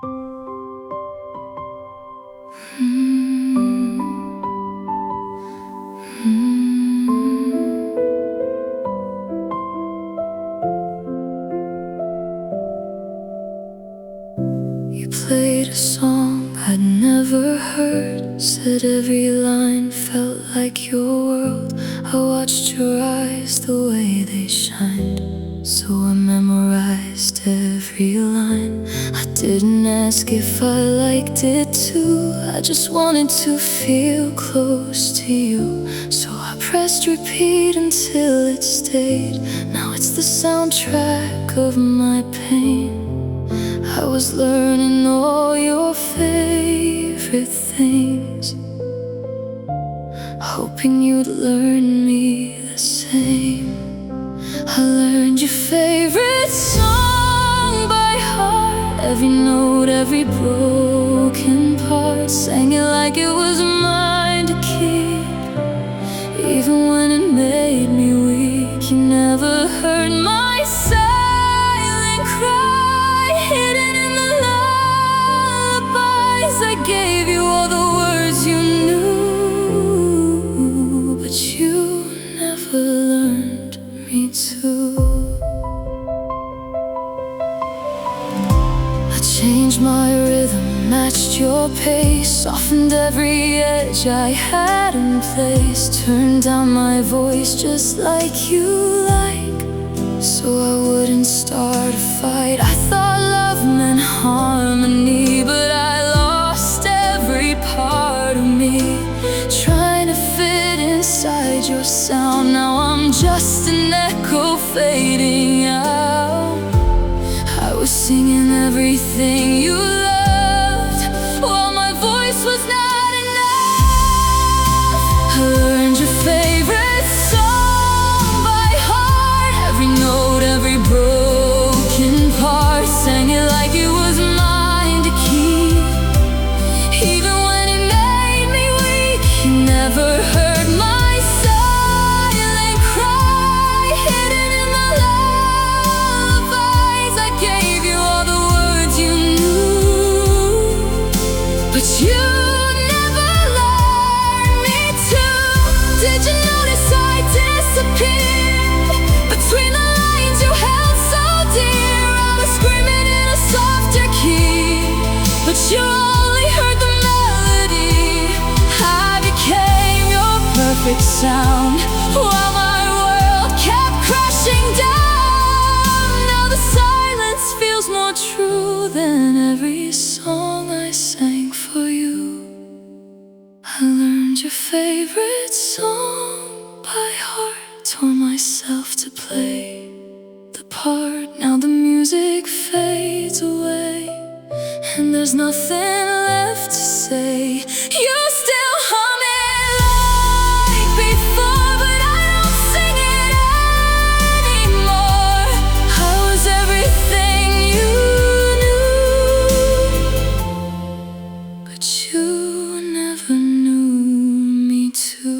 You played a song I'd never heard, said every line felt like your world. I watched your eyes, the way they shined, so I memorized every line. I didn't ask if I liked it too, I just wanted to feel close to you. So I pressed repeat until it stayed. Now it's the soundtrack of my pain. I was learning all your favorite things, hoping you'd learn me the same. I learned your favorite song by heart, every note, every broken part. Sang it like it was mine to keep, even when it made me weak. You never heard my silent cry, hidden in the lullabies. I gave you all the words you knew, but you never learned me to. I changed my rhythm, matched your pace, softened every edge I had in place. Turned down my voice just like you like, so I wouldn't start a fight. I thought love meant harmony, but I lost every part of me, trying to fit inside your sound. Now I'm just an echo fading out. I was singing everything you loved, while my voice was not enough. I learned your favorite song by heart, every note, every broken part. Sang it like it was mine to keep, even when it made me weak. You never heard my silent cry, hidden in the lullabies. I gave you all the words you knew, but you never learned me to. Did you notice I disappeared between the lines you held so dear? I was screaming in a softer key, but you only heard the melody. I became your perfect sound, while my world kept crashing down. Now the silence feels more true than every song I sang for you. I learned your favorite song by heart, taught myself to play the part. Now the music fades away, and there's nothing left to say. You still hum it like before, but I don't sing it anymore. I was everything you knew, but you never knew me too.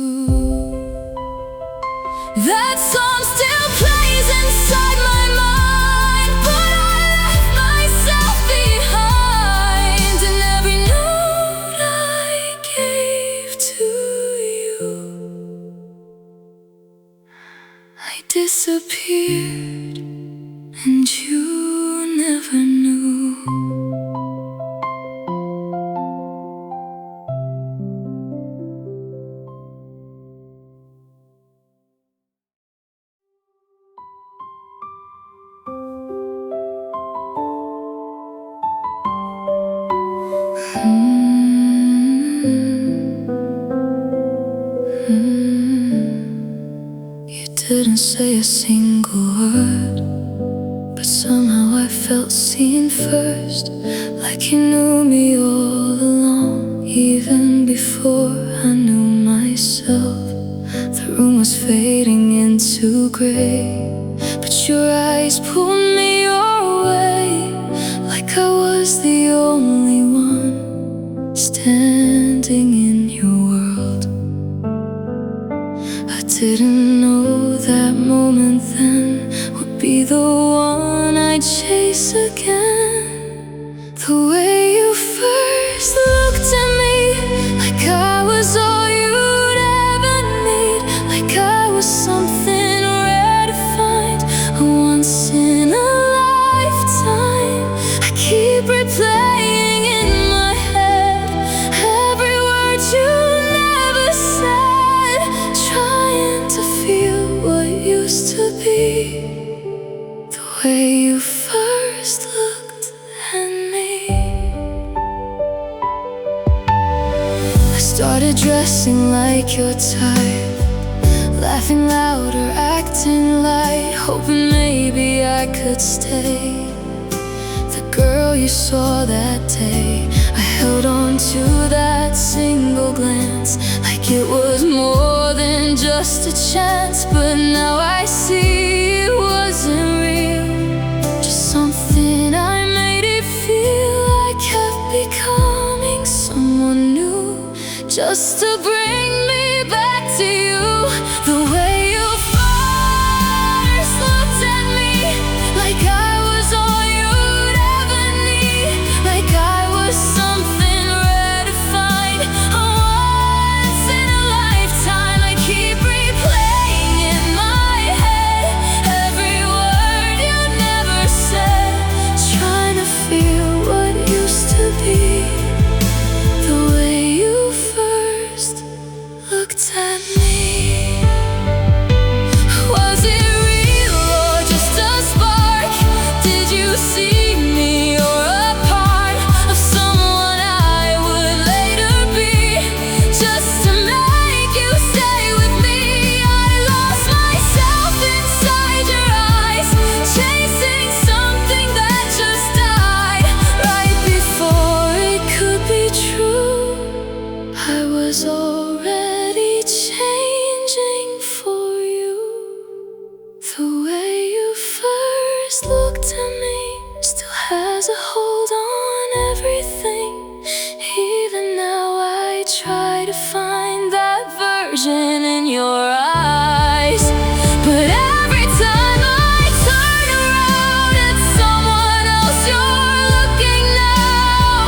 That song still plays inside my mind, but I left myself behind. And every note I gave to you, I disappeared, and you never knew. You didn't say a single word, but somehow I felt seen first, like you knew me all along, even before I knew myself. The room was fading into gray, but your eyes pulled me your way, like I was the only one standing in your world. I didn't know that moment then would be the one I'd chase again. The way way you first looked at me. I started dressing like your type, laughing louder, acting light, hoping maybe I could stay the girl you saw that day. I held on to that single glance like it was more than just a chance. But now I see it wasn't real, just something I made it feel. I kept becoming someone new just to bring me back to you. The way you first looked at me, like I was all you'd ever need, like I was something rare to find, a once in a lifetime. I keep replaying in my head every word you never said, trying to feel what used to be. The way you first looked at me. Was it real or just a spark? Did you see me or a part of someone I would later be, just to make you stay with me? I lost myself inside your eyes, chasing something that just died right before it could be true. I was already changing for you. The way you first looked at me still has a hold on everything. Even now I try to find that version in your eyes, but every time I turn around it's someone else you're looking now,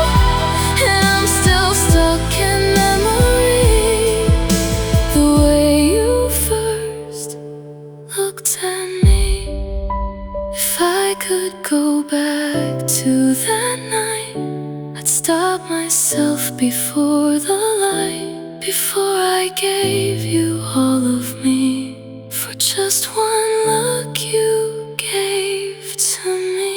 and I'm still stuck in memory. The way you first looked at me. If I could go back to that night, I'd stop myself before the light, before I gave you all of me, for just one look you gave to me.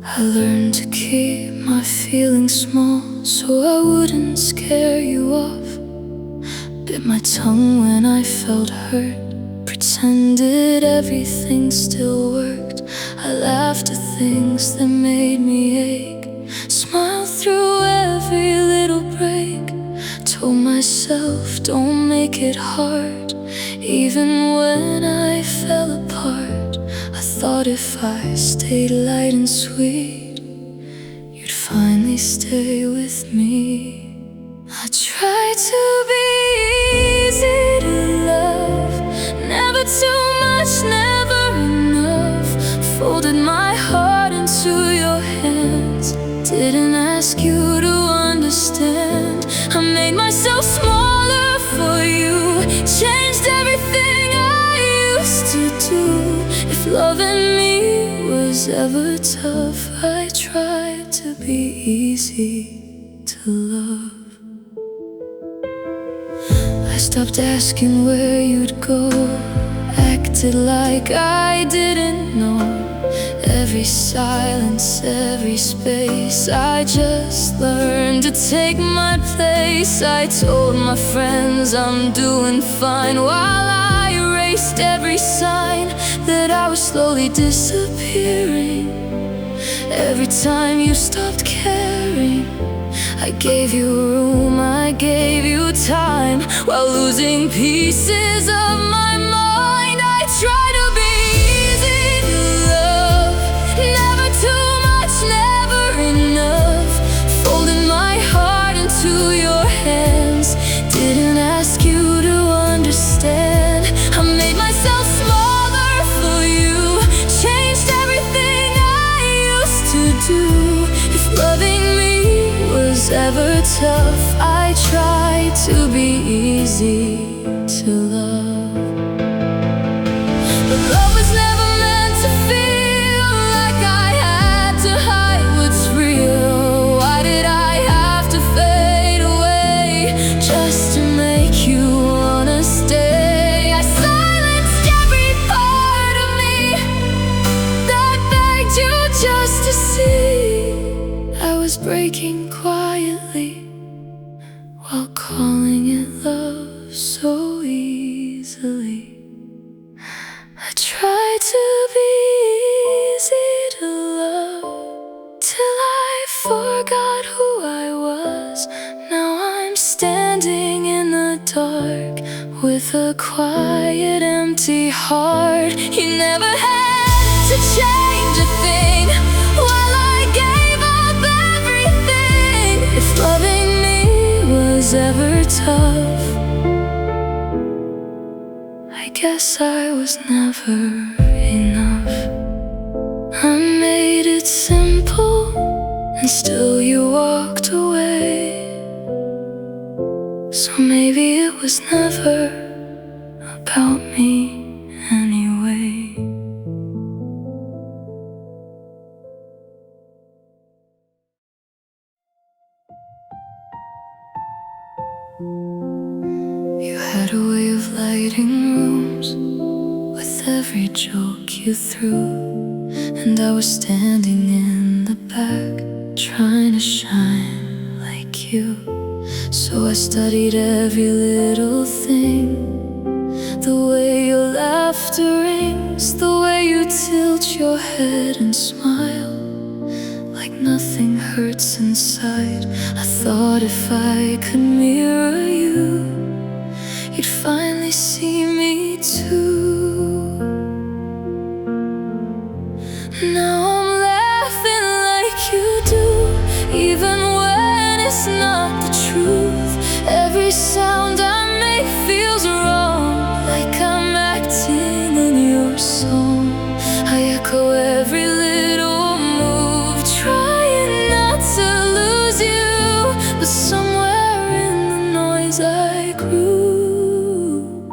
I learned to keep my feelings small so I wouldn't scare you off. Bit my tongue when I felt hurt, pretended everything still worked. I laughed at things that made me ache, smiled through every little break, told myself don't make it hard. Even when I fell apart, I thought if I stayed light and sweet, you'd finally stay with me. I tried to be easy to love, never too much, never enough. Folded my heart into your hands, didn't ask you to understand. I made myself smaller for you, changed everything I used to do. If loving me was ever tough, I tried to be easy to love. I stopped asking where you'd go, acted like I didn't know. Every silence, every space, I just learned to take my place. I told my friends I'm doing fine, while I erased every sign that I was slowly disappearing. Every time you stopped caring, I gave you room, I gave you time, while losing pieces of my mind. I try to be easy to love, never too much, never enough. Folding my heart into your hands, didn't ask you to understand. I made myself smaller for you, changed everything I used to do. If loving me ever tough. I tried to be easy to love, but love was never meant to feel like I had to hide what's real. Why did I have to fade away just to make you wanna stay? I silenced every part of me that begged you just to see. I was breaking quietly while calling it love so easily. I tried to be easy to love till I forgot who I was. Now I'm standing in the dark with a quiet, empty heart. You never had to change a thing while I gave up everything. If loving me was ever tough, I guess I was never enough. I made it simple, and still you walked away. So maybe it was never about me anyway. You had a way of lighting rooms with every joke you threw, and I was standing in the back trying to shine like you. So I studied every little thing, the way your laughter rings, the way you tilt your head and smile like nothing hurts inside. I thought if I could mirror you, you'd finally see me too. Now I'm laughing like you do, even when it's not the truth. Every sound I make feels wrong, like I'm acting in your song. I echo every little move, trying not to lose you, but somewhere in the noise I grew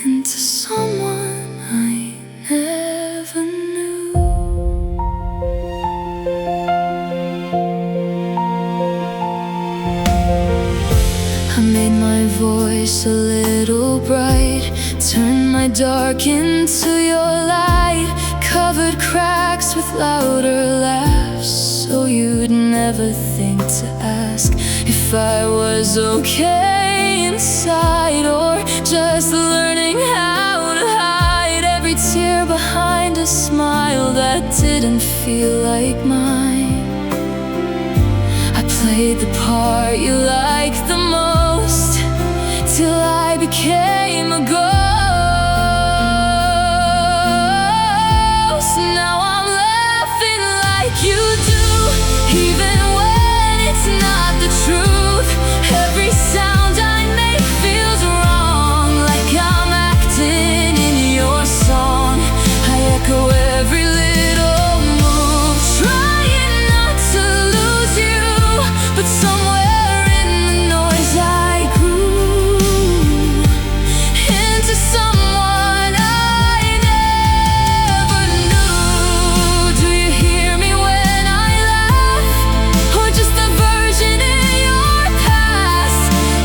into someone I never knew. I made my voice a little bright, turned my dark into your light, covered cracks with louder laughs, so you'd never think to ask if I was okay inside, or just learning how to hide every tear behind a smile that didn't feel like mine. I played the part you liked the most till I became a ghost. Now I'm laughing like you do, even when it's not the truth. Every sound I make feels wrong, like I'm acting in your song. I echo every little move, trying not to lose you, but somewhere in the noise I grew into someone I never knew. Do you hear me when I laugh, or just a version in your past?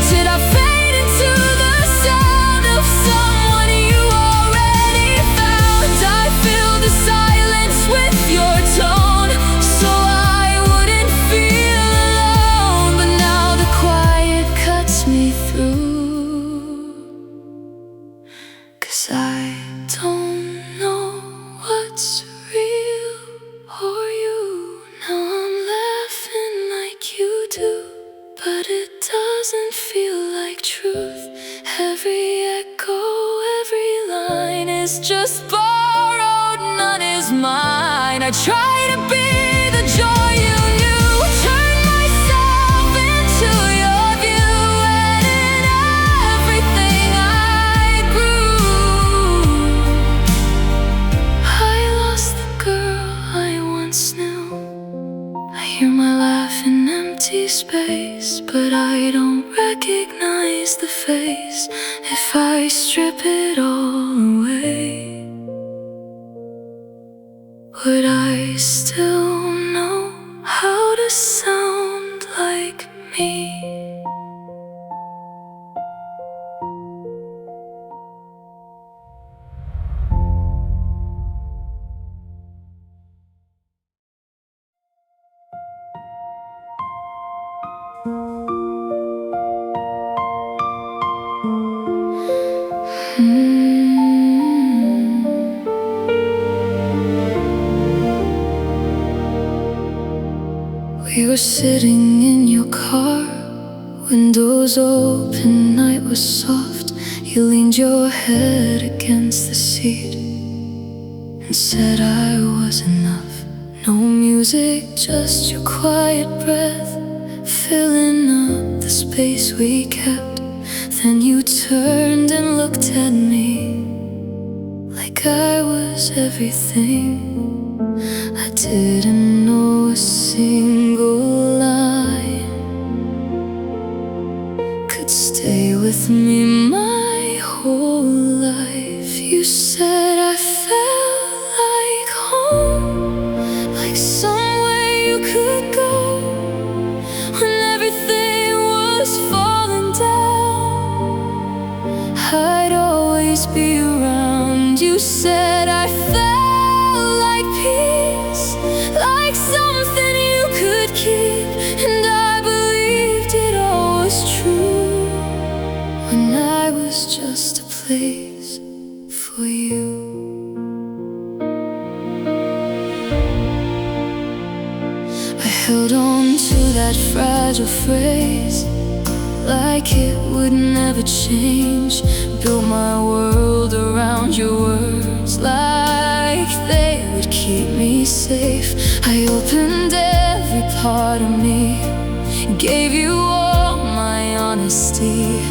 Did I fade into the sound of someone you already found? I fill the silence with your tone so I wouldn't feel alone, but now the quiet cuts me through, 'cause I don't know what's real or you. Now I'm laughing like you do, but it doesn't feel like truth. Every echo, every line is just borrowed, none is mine. I try to be the joy you knew, turn myself into your view, and in everything I grew. I lost the girl I once knew. I hear my laugh in empty empty space, but I don't recognize the face. If I strip it all away, would I still know how to sound like me? We were sitting in your car, windows open, night was soft. You leaned your head against the seat and said I was enough. No music, just your quiet breath filling up the space we kept. Then you turned and looked at me like I was everything. I didn't know a single line could stay with me my whole life. You said I felt like home, like somewhere you could go when everything was falling down. I'd always be around. You said I felt like peace, like something you could keep, and I believed it all was true when I was just a place for you. I held on to that fragile phrase like it would never change. Built my world around your words like they would keep me safe. I opened every part of me, gave you all my honesty.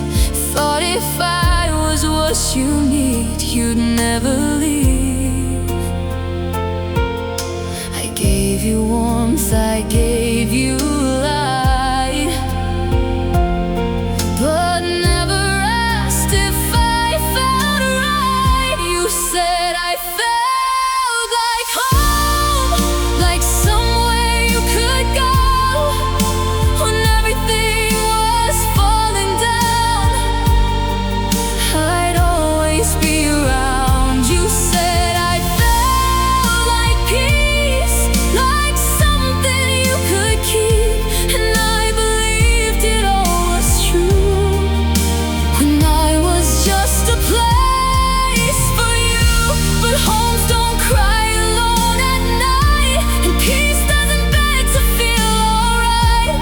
Thought if I was what you need, you'd never leave. I gave you warmth, I gave you light, but never asked if I felt right. You said I felt like home, like somewhere you could go when everything was falling down. I'd always be around. You said I felt like peace, like something you could keep, and I believed it all was true when I was just a place for you. But homes don't cry alone at night, and peace doesn't beg to feel alright.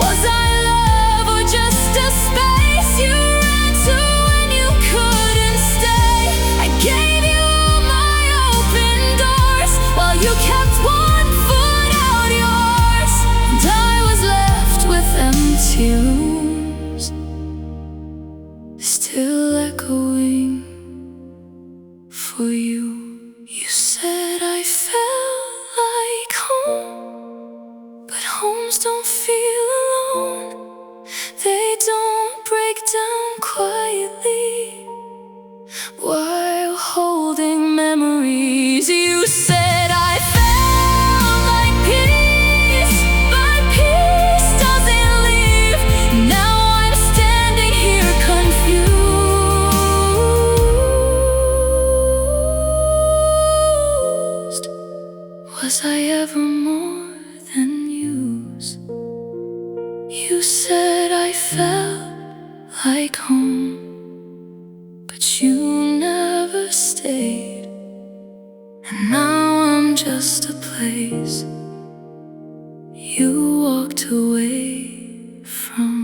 Was I love or just a space you ran to when you couldn't stay? I gave you all my open doors while you kept one foot out yours, and I was left with empty rooms, still echoing for you. You said I felt like home, but homes don't feel alone. They don't break down quietly while holding memories. You said I felt like peace, but peace doesn't leave. Now I'm standing here confused. Was I ever more than use? You said I felt like home, but you never stayed, and now I'm just a place you walked away from.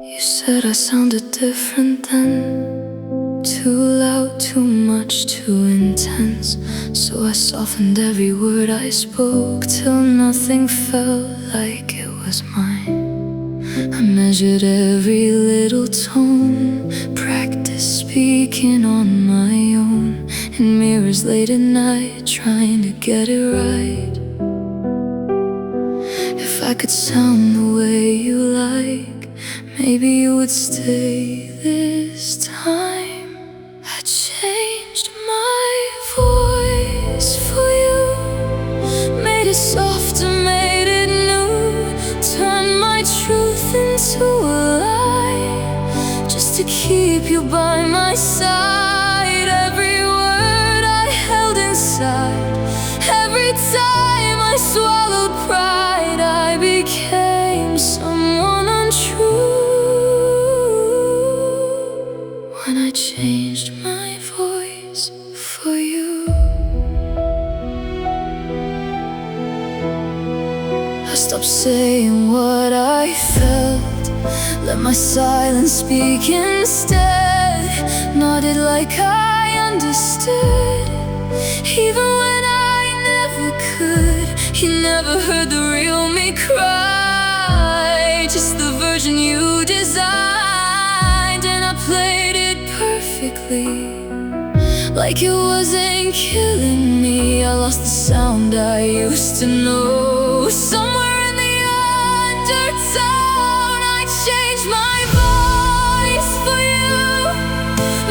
You said I sounded different then, Too loud, too much, too intense. So I softened every word I spoke, till nothing felt like it was mine. I measured every little tone, practiced speaking on my own, in mirrors late at night, trying to get it right. If I could sound the way you like, maybe you would stay this time. I changed my voice for you, made it softer, made it new, turned my truth into a lie, just to keep you by my side. Every word I held inside, every time I swallowed pride, I became someone untrue. When I changed my voice for you, I stopped saying what I felt, let my silence speak instead, nodded like I understood, even when I never could. You never heard the real me cry, just the version you designed, and I played it perfectly, like it wasn't killing me. I lost the sound I used to know, somewhere in the undertone. I changed my voice for you,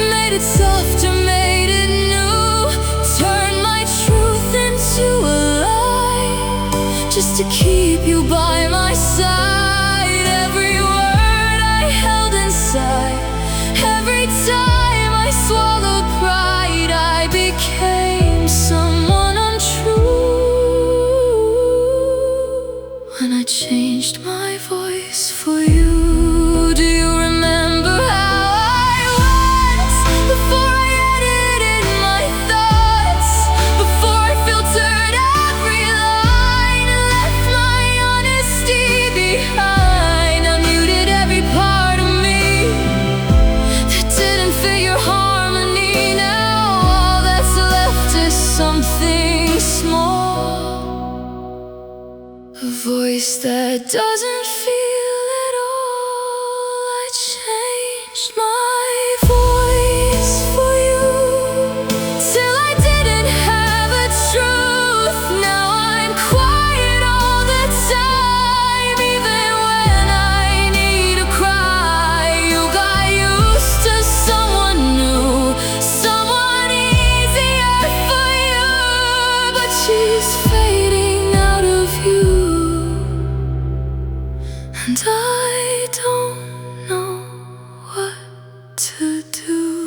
made it softer, made it new, turned my truth into a lie, just to keep you by my side. Every word I held inside, every time I swallowed pride, I became someone untrue. When I changed my voice for you, do you remember how I was before I edited my thoughts, before I filtered every line and left my honesty behind? I muted every part of me that didn't fit your harmony. Now all that's left is something small, a voice that doesn't feel at all. I changed my voice for you, till I didn't have a truth. Now I'm quiet all the time, even when I need to cry. You got used to someone new, someone easier for you, but she's fading out of you, and I don't know what to do.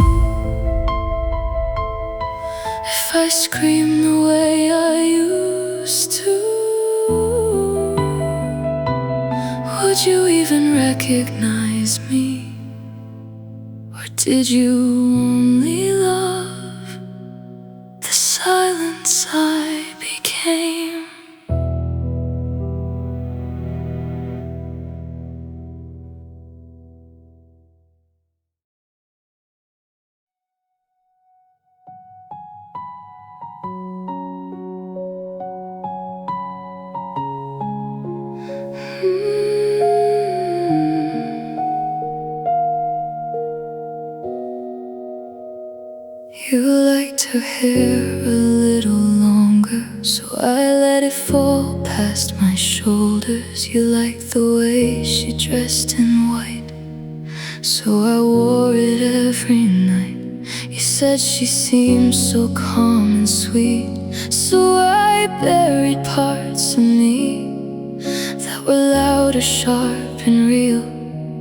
If I scream the way I used to, would you even recognize me? Or did you only love the silence I became? You liked her hair a little longer, so I let it fall past my shoulders. You liked the way she dressed in white, so I wore it every night. You said she seemed so calm and sweet, so I buried parts of me that were loud or sharp and real,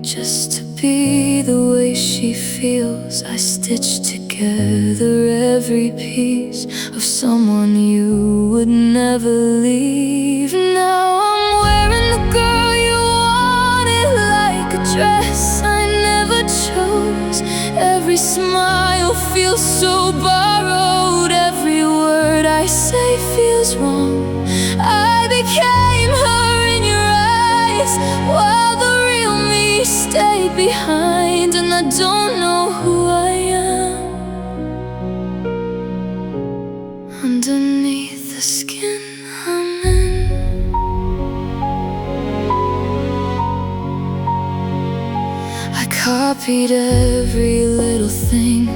just to be the way she feels. I stitched together every piece of someone you would never leave. Now I'm wearing the girl you wanted, like a dress I never chose. Every smile feels so borrowed, every word I say feels wrong. I became her in your eyes, while the real me stayed behind, and I don't know who I am. copied every little thing,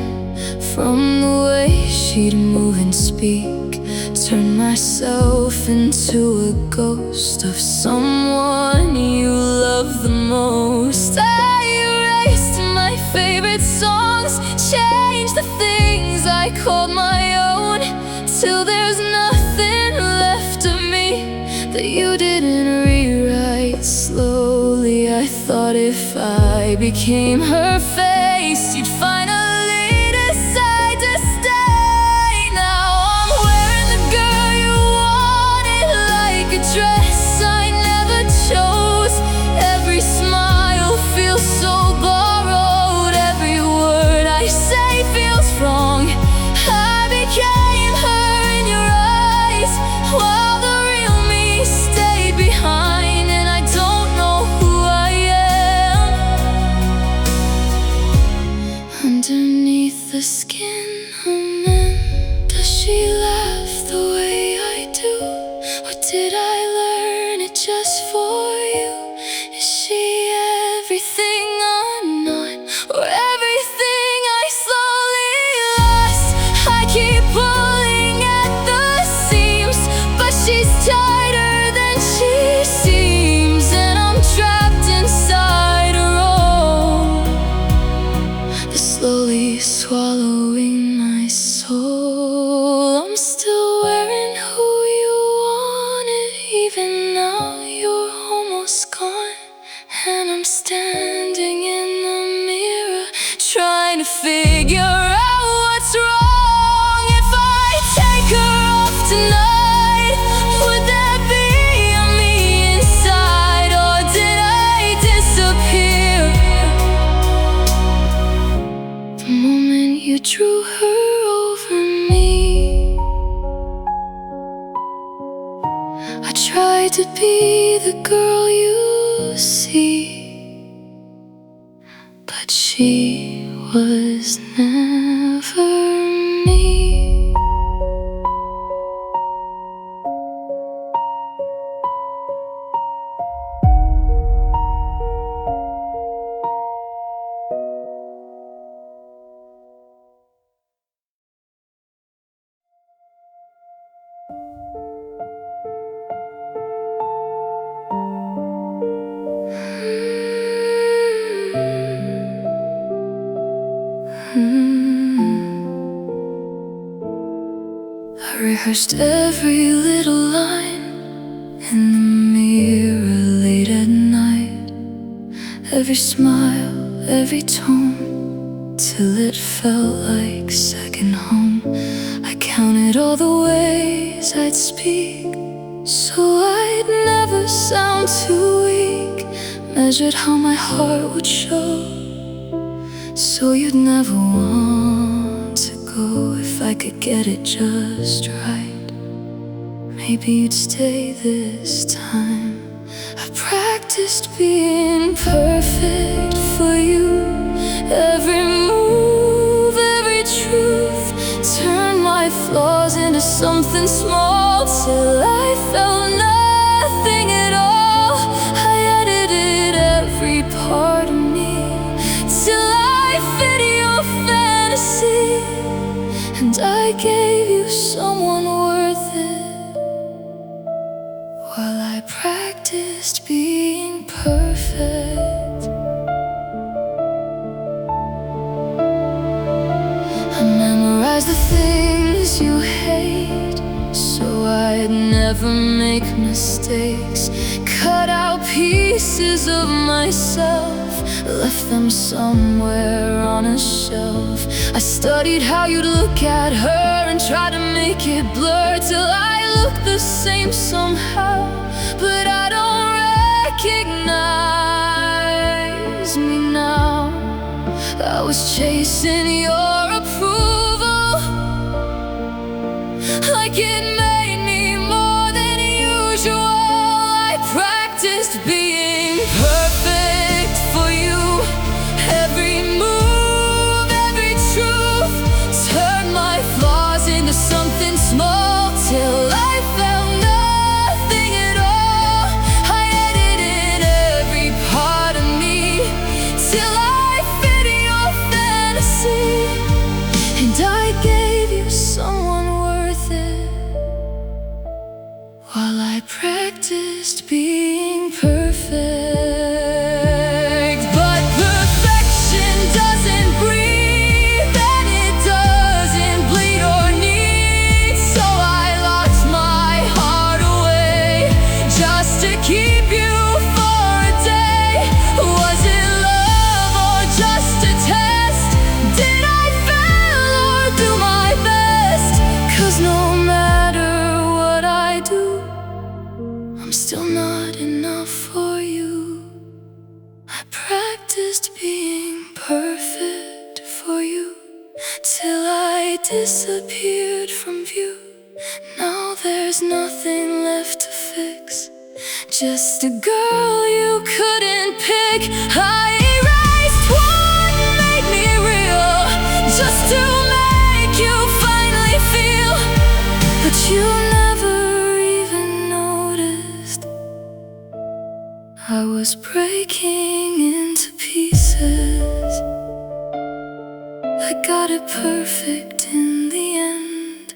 from the way she'd move and speak. Turned myself into a ghost of someone you love the most. I erased my favorite songs, changed the things I called my own, till there's nothing left of me that you didn't rewrite. Slowly I thought if I became her face, you'd finally decide to stay. Now I'm wearing the girl you wanted, like a dress I never chose. Every smile feels so borrowed, every word I say feels wrong. I became her in your eyes, while the real me stayed behind. And I don't know who I am underneath the skin. Does she laugh the way I do? Or did I learn it just for you? Is she everything I'm not, or everything I slowly lost? I keep pulling at the seams, but she's tighter than she seems, and I'm trapped inside her own, slowly swallowing my soul. I'm still wearing who you wanted, even now you're almost gone. And I'm standing in the mirror, trying to figure out what's wrong. If I take her off tonight, would there be a me inside, or did I disappear the moment you drew her over me? I tried to be the girl you see, but she was never me. I rehearsed every little line in the mirror late at night, every smile, every tone, till it felt like second home. I counted all the ways I'd speak, so I'd never sound too weak. Measured how my heart would show, so you'd never want to go if I could get it just right. Maybe you'd stay this time. I practiced being perfect for you. Every move, every truth, turned my flaws into something small, till I felt nothing at all. I edited every part of me till I fit your fantasy, and I gave you someone worth it, while I practiced being perfect. I memorized the things you hate, so I'd never make mistakes. Cut out pieces of myself, left them somewhere on a shelf. I studied how you'd look at her and tried to make it blur, till I look the same somehow, but I don't recognize me now. I was chasing your approval, like it made me more than usual. I practiced being perfect for you. Every move, every truth, turned my flaws into something small, till I felt nothing practiced being perfect, but perfection doesn't breathe and it doesn't bleed or need. So I locked my heart away just to keep you for a day. Was it love or just a test? Did I fail or do my best? 'Cause no matter what I do, I'm still not enough for you. I practiced being perfect for you till I disappeared from view. Now there's nothing left to fix, just a girl you couldn't pick. I erased what made me real just to make you finally feel, but you never even noticed I was breaking into pieces. I got it perfect in the end,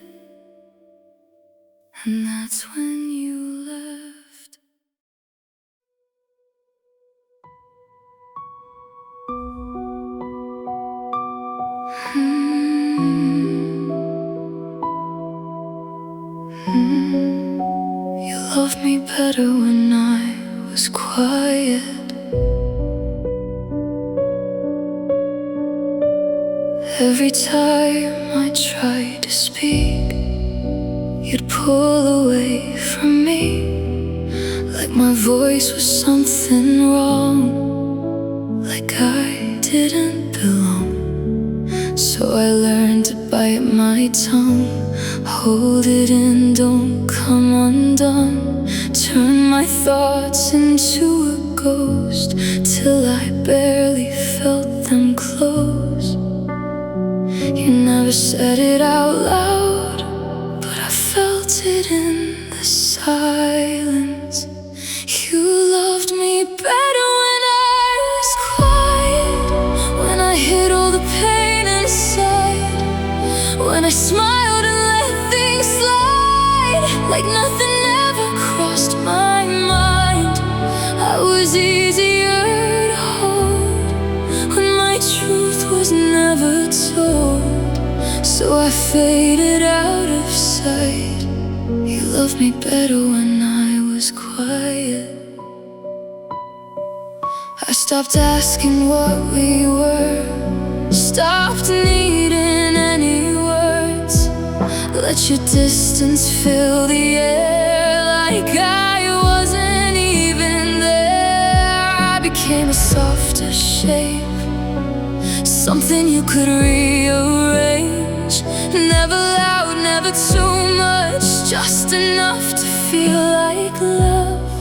and that's when you left. You loved me better when I was quiet. Every time I tried to speak, you'd pull away from me, like my voice was something wrong, like I didn't belong. So I learned to bite my tongue, hold it in, don't come undone. Turn my thoughts into a ghost till I barely felt them close. You never said it out loud, but I felt it in the silence. You loved me better when I was quiet, when I hid all the pain inside, when I smiled and let things slide, like nothing ever crossed my mind. I was easier to hold when my truth was never told. So I faded out of sight. You loved me better when I was quiet. I stopped asking what we were, stopped needing any words, let your distance fill the air like I wasn't even there. I became a softer shape, something you could rearrange. Never loud, never too much, just enough to feel like love.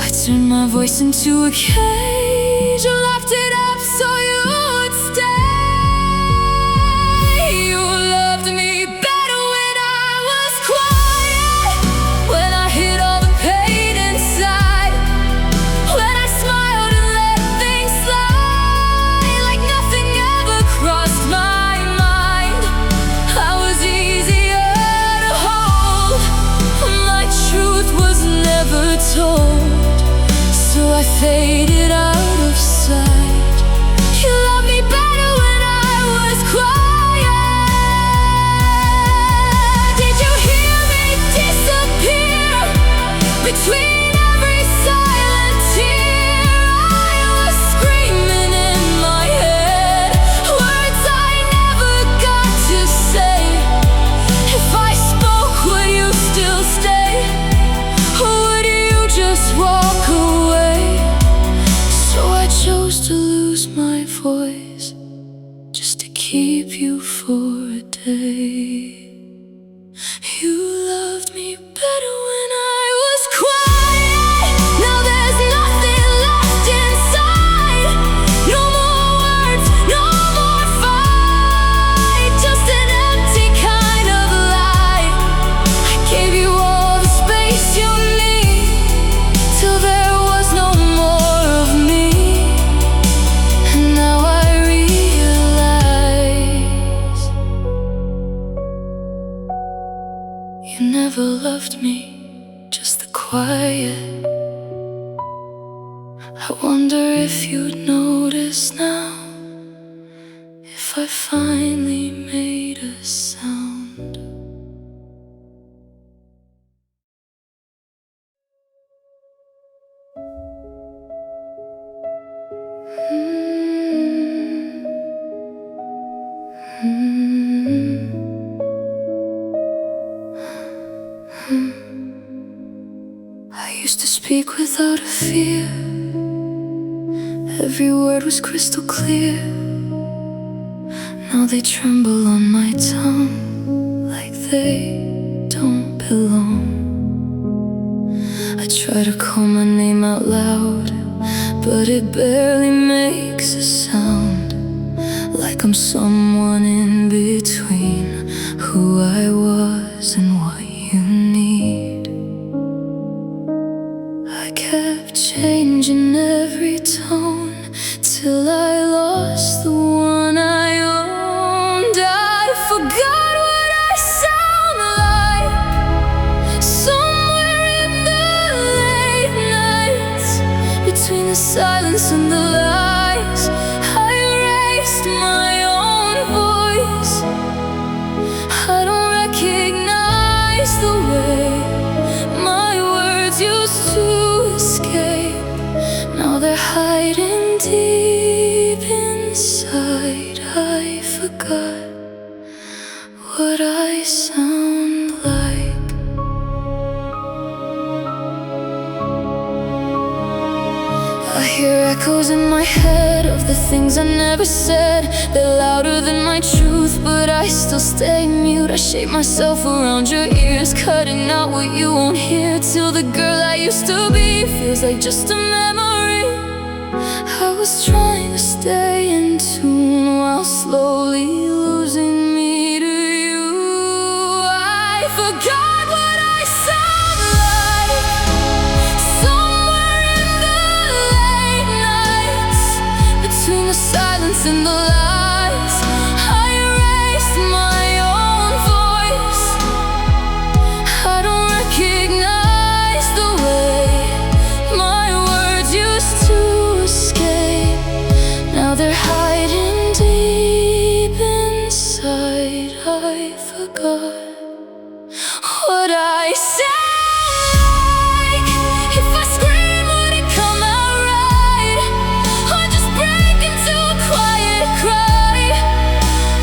I turned my voice into a cage, locked it up so you would stay. You loved me better when I was quiet, when I hid all the pain inside, when I smiled and let things slide, like nothing ever crossed my mind. I was easier to hold, my truth was never told. So I faded out of sight. You loved me better when I was quiet. Did you hear me disappear between every silent tear? I was screaming in my head, words I never got to say. If I spoke, would you still stay, or would you just walk away? So I chose to lose my voice just to keep you for a day. You loved me better when I was quiet. Now there's nothing left inside, no more words, no more fight, just an empty kind of lie. I gave you all the space you need till there was no more of me. And now I realize you never loved me, just quiet. I wonder if you'd notice now if I finally made a sound. I used to speak without a fear. Every word was crystal clear. Now they tremble on my tongue like they don't belong. I try to call my name out loud, but it barely makes a sound. Like I'm someone in between who I was and what you need. I kept changing every tone till I lost the one I owned. I forgot what I sound like somewhere in the late nights, between the silence and the lies. I erased my own voice. I don't recognize the way my words used to escape. Now they're hiding deep inside. I forgot what I sound like. I hear echoes in my head of the things I never said. They're louder than my truth, but I still stay mute. I shape myself around your ears, cutting out what you won't hear, till the girl I used to be feels like just a memory. I was trying to stay in tune while slowly losing me to you. I forgot what I sound like somewhere in the late nights, between the silence and the lies. I erased my own voice. I don't recognize the way my words used to escape. Now they're hiding deep inside. I forgot what I sound like. If I scream, would it come out right? Or just break into a quiet cry?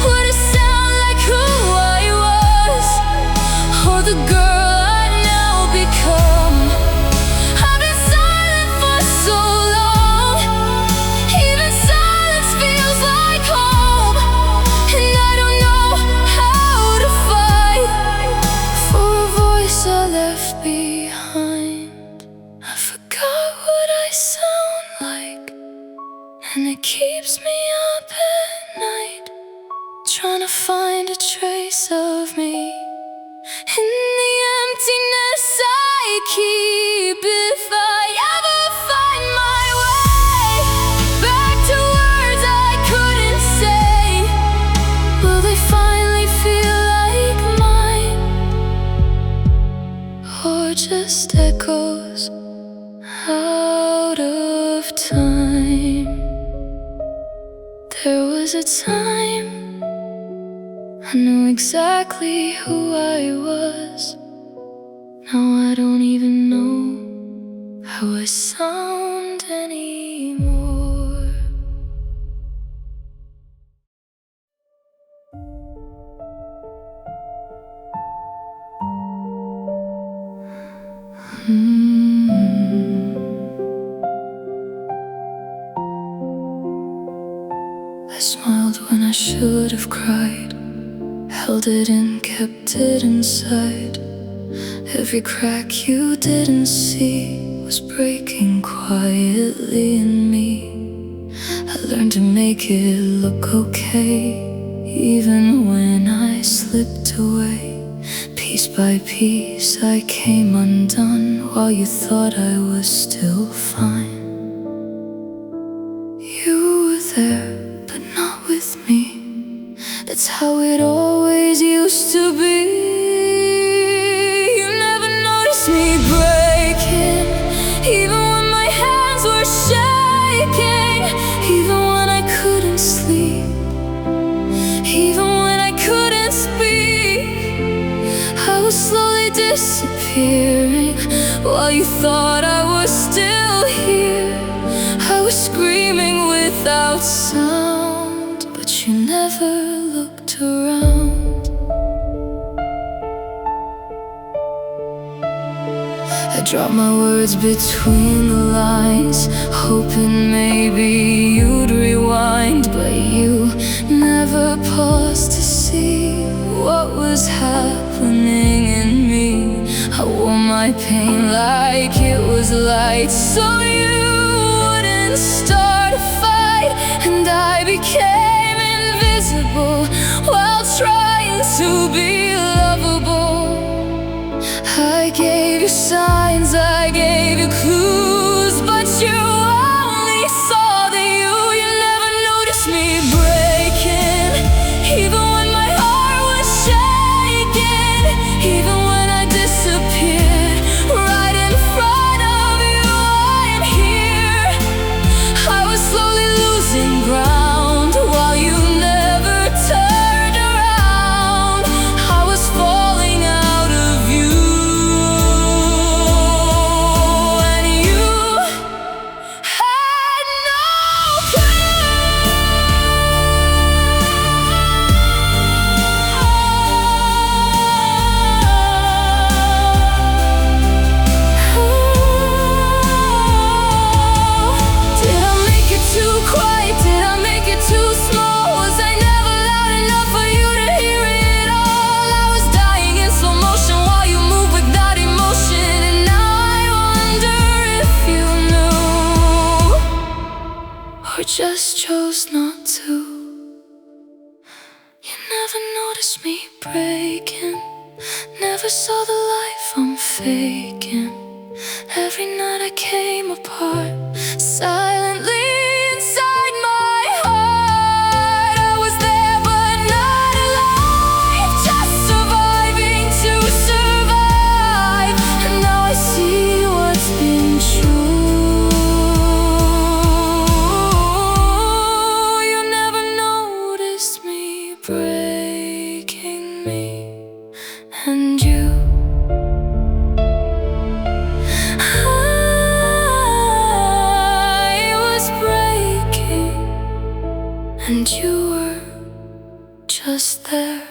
Would it sound like who I was, or the girl I now become? I've been silent for so long, even silence feels like home. And I don't know how to fight for a voice I left behind. I forgot what I sound like, and it keeps me up at night, trying to find a trace of me in the emptiness I keep. If I ever find my way back to words I couldn't say, will they finally feel like mine, or just echoes out of time? There was a time I knew exactly who I was. Now I don't even know how I sound anymore. I smiled when I should have cried, held it in, kept it inside. Every crack you didn't see was breaking quietly in me. I learned to make it look okay, even when I slipped away. Piece by piece I came undone, while you thought I was still fine. You were there, but not with me. That's how it always used to be. You never noticed me break, disappearing while you thought I was still here. I was screaming without sound, but you never looked around. I dropped my words between the lines, hoping maybe you'd rewind, but you never paused to see what was happening in me. I wore my pain like it was light, so you wouldn't start a fight, and I became invisible while trying to be lovable. I gave you signs, I gave you clues, but you only saw the you. You never noticed me breaking, even when my heart was shaking, even when I disappeared right in front of you. I am here. I was slowly losing ground while you never turned around. I was falling out of you, and you had no clue. Did I make it too quiet? Did I make it too small? Was I never loud enough for you to hear it all? I was dying in slow motion while you moved without emotion, and now I wonder if you knew, or just chose not to. You never noticed me breaking, never saw the life I'm faking. Every night I came apart silently inside my heart. I was there but not alive, just surviving to survive. And now I see what's been true. You never noticed me breaking me, and you and you were just there.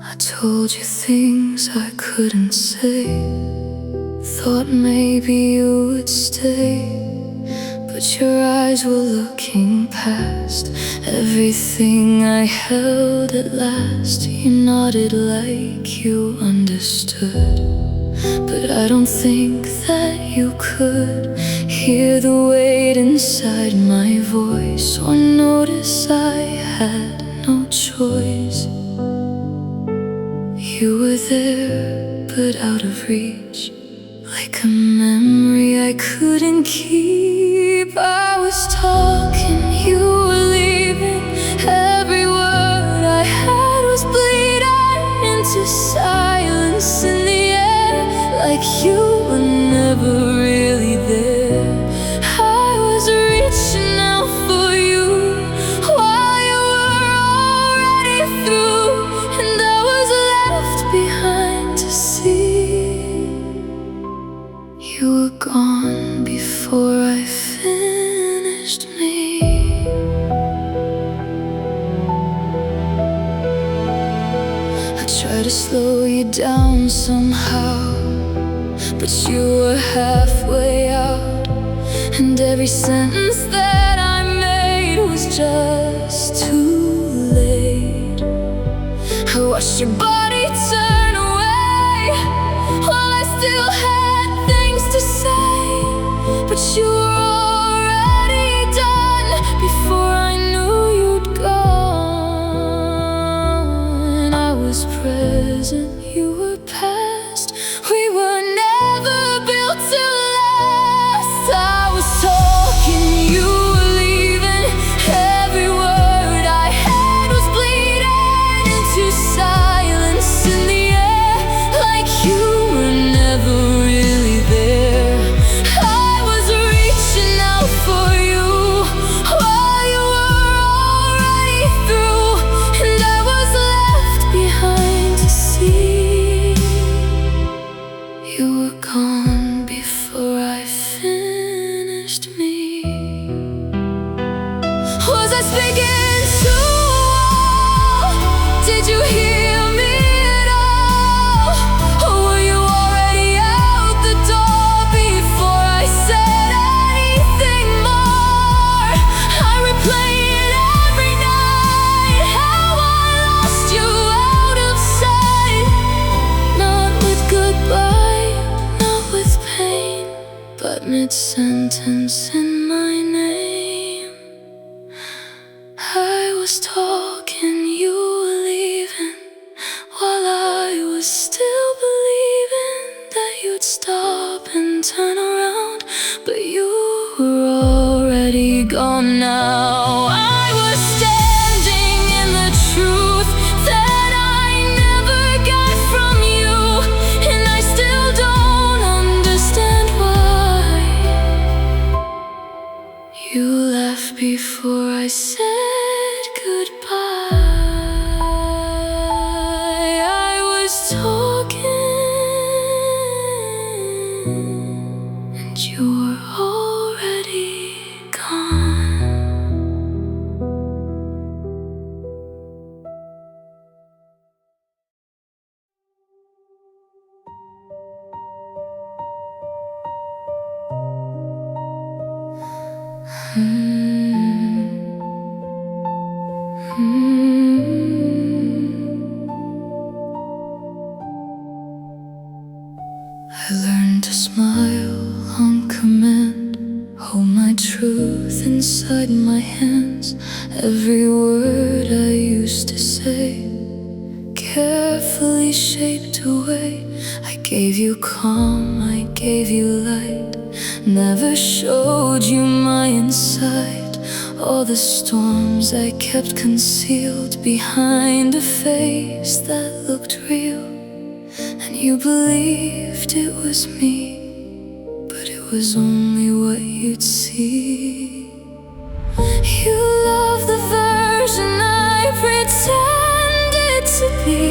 I told you things I couldn't say, thought maybe you would stay, but your eyes were looking past everything I held at last. You nodded like you understood, but I don't think that you could hear the weight inside my voice, or notice I had no choice. You were there, but out of reach, like a memory I couldn't keep. I was talking, you were leaving. Every word I had was bleeding into silence in the air, like you were never really there. I was reaching out for you while you were already through, and I was left behind to see. You were gone before I finished me. I tried to slow you down somehow, but you were halfway out, and every sentence that I made was just too late. I watched your body turn away while I still had things to say, but you were already done before I knew you'd gone. I was present, you were past. We were never built to last. I was told just begin to walk. Did you hear me at all? Or were you already out the door before I said anything more? I replay it every night, how I lost you out of sight. Not with goodbye, not with pain, but mid-sentence in my name. I was talking, you were leaving, while I was still believing that you'd stop and turn around, but you were already gone now. I was standing in the truth that I never got from you, and I still don't understand why you left before I said goodbye. I was talking, and you were already gone. I learned to smile on command, hold my truth inside my hands. Every word I used to say, carefully shaped away. I gave you calm, I gave you light, never showed you my inside. All the storms I kept concealed behind a face that looked real, and you believed it was me, but it was only what you'd see. You love the version I pretended to be,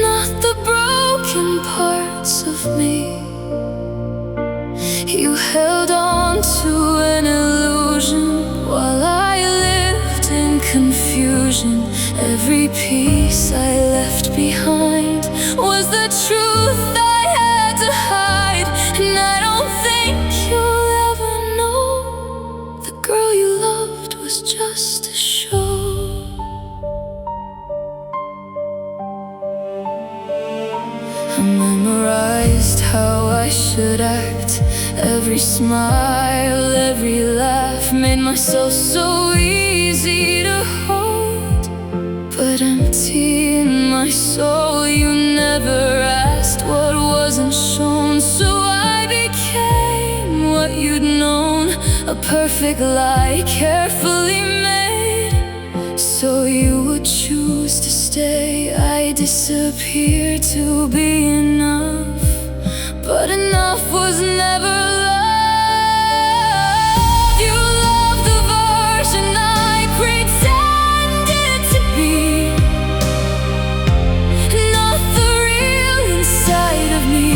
not the broken parts of me. You held on to an illusion while I lived in confusion. Every piece I left behind was the truth I had to hide, and I don't think you'll ever know the girl you loved was just a show. I memorized how I should act, every smile, every laugh, made myself so easy to hold, but empty in my soul. You never asked what wasn't shown, so I became what you'd known, a perfect lie carefully made, so you would choose to stay. I disappeared to be enough, but enough was never love. You love the version I pretended to be, not the real inside of me.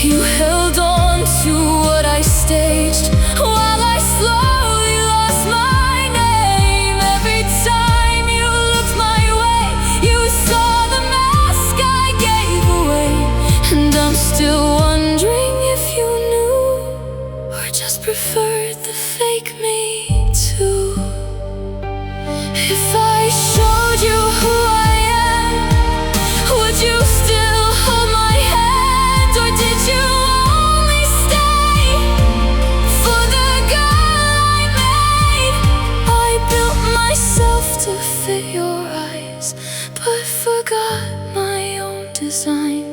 You held on to what I staged while I slowly lost my name. Every time you looked my way, you saw the mask I gave away, and I'm still wondering if you knew, or just preferred the fake me too. If I showed you who I am, would you still hold my hand, or did you only stay for the girl I made? I built myself to fit your eyes, but forgot my own design.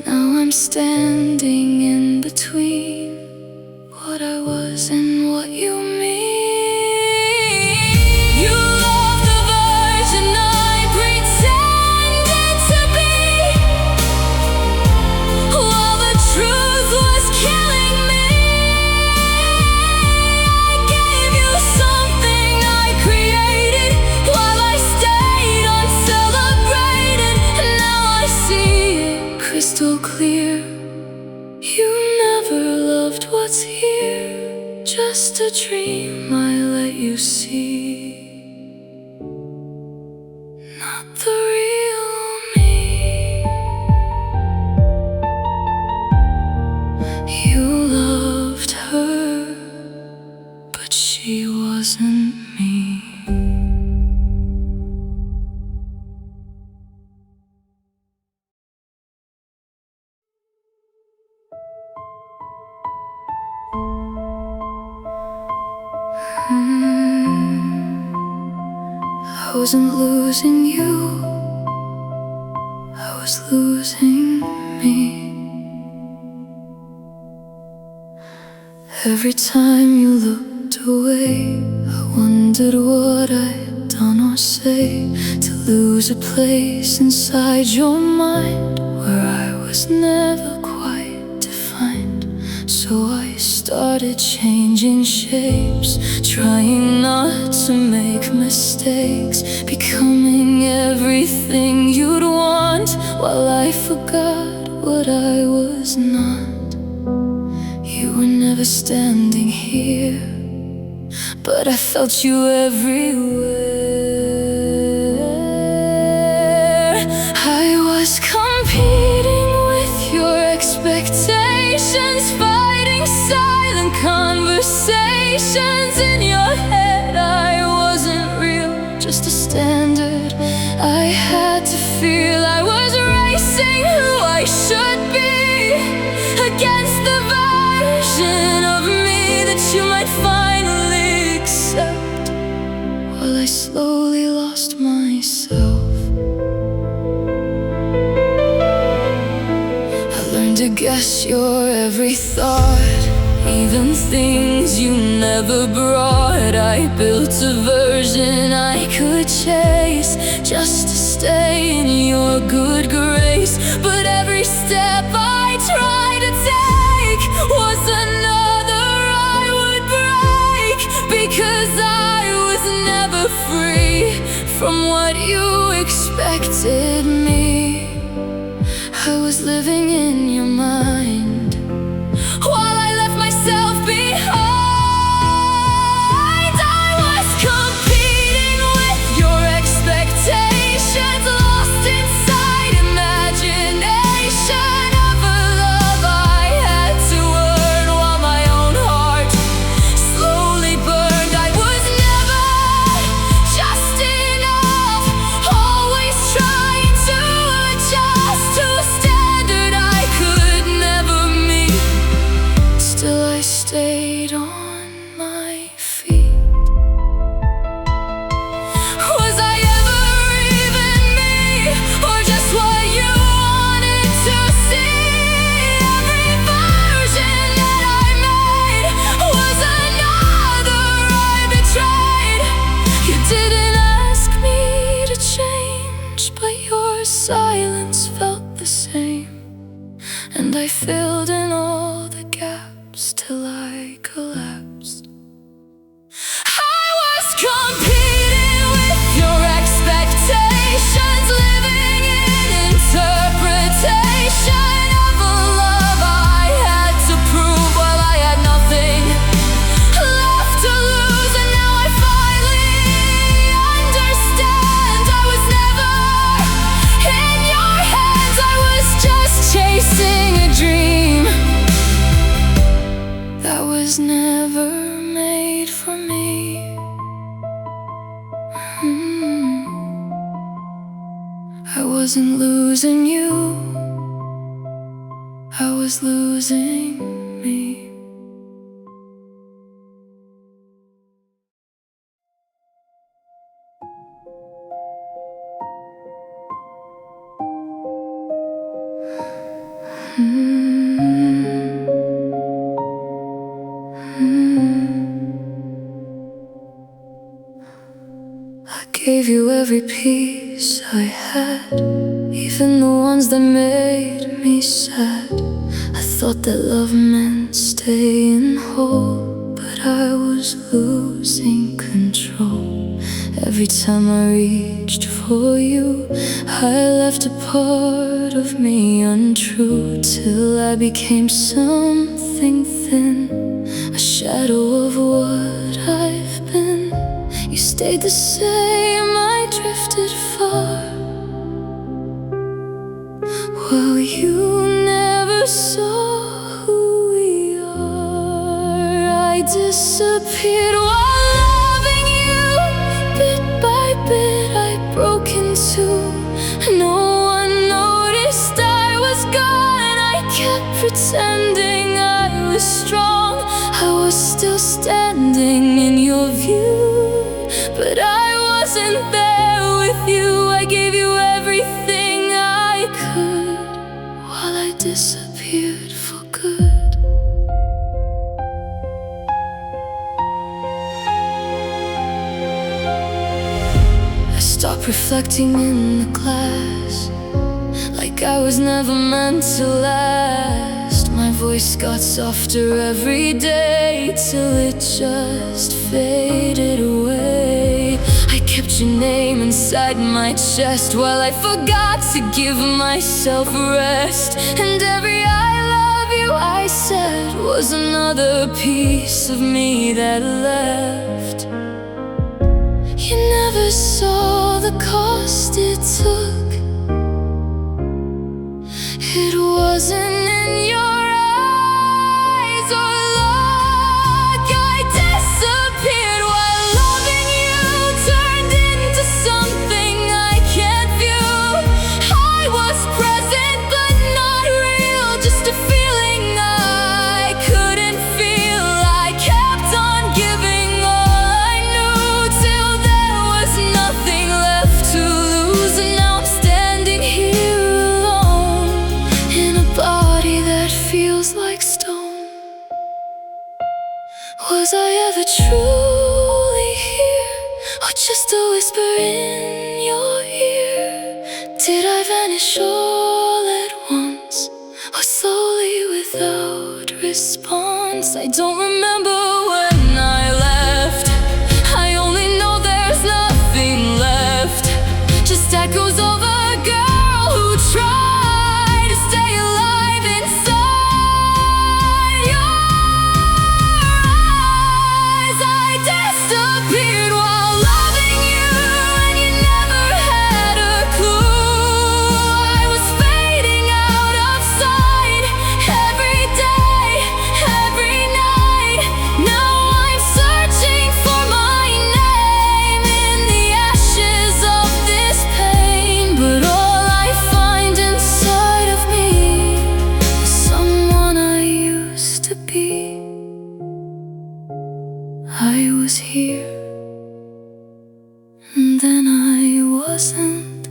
Now I'm standing in between what I was and what you mean. You love the version I pretended to be, while the truth was killing me. I gave you something I created while I stayed uncelebrated, and now I see it crystal clear. You never loved what's here, just a dream I let you see, not the real me. You loved her, but she wasn't me. I wasn't losing you, I was losing me. Every time you looked away, I wondered what I had done or say to lose a place inside your mind where I was never quite defined. So I started changing shapes, trying not to make mistakes, becoming everything you'd want, while I forgot what I was not. You were never standing here, but I felt you everywhere. I was competing with your expectations, fighting silent conversations in your head. I wasn't real, just a standard I had to feel. I was racing who I should be against the version of me that you might finally accept, while I slowly lost myself. I learned to guess your every thought, even things you never brought. I built a version I could chase, just to stay in your good grace. But every step I tried to take was another I would break, because I was never free from what you expected me. I was living in your mind while I left myself behind. I was competing with your expectations, lost inside imagination of a love I had to earn, while my own heart slowly burned. I was never just enough, always trying to adjust to a standard I could never meet. Still I stayed on my feet. Was I ever even me, or just what you wanted to see? Every version that I made was another I betrayed. You didn't ask me to change, but your silence felt the same, and I filled in all the gaps till I collapsed. I was competing with your expectations, living in interpretation of a love I had to prove, while I had nothing left to lose. And now I finally understand, I was never in your hands. I was just chasing a dream that was never made for me. I wasn't losing you, I was losing me. I gave you every piece I had, even the ones that made me sad. I thought that love meant staying whole, but I was losing control. Every time I reached for you, I left a part of me untrue, till I became something thin, a shadow of stayed the same, I drifted far. Well, you never saw who we are. I disappeared while loving you. Bit by bit I broke in two. No one noticed I was gone. I kept pretending I was strong. I was still standing in your view, but I wasn't there with you. I gave you everything I could while I disappeared for good. I stopped reflecting in the glass, like I was never meant to last. My voice got softer every day till it just faded away. I kept your name inside my chest while I forgot to give myself a rest. And every I love you I said was another piece of me that left. You never saw the cost it took. It wasn't in your eyes or luck. I disappeared while loving you turned into something I can't view. I was present but not real, just a feeling I couldn't feel. I kept on giving all I knew till there was nothing left to lose. And now I'm standing here alone in a body that feels like stone. Was I ever truly here, or just a whisper in your ear? Did I vanish all at once, or slowly without response? I don't remember when I left. I only know there's nothing left, just echoes of a girl who tried to stay alive inside your eyes. I disappeared while loving you, and you never had a clue. I was fading out of sight every day, every night. Now I'm searching for my name in the ashes of this pain, but all I find inside of me is someone I used to be. I was here, and then I wasn't.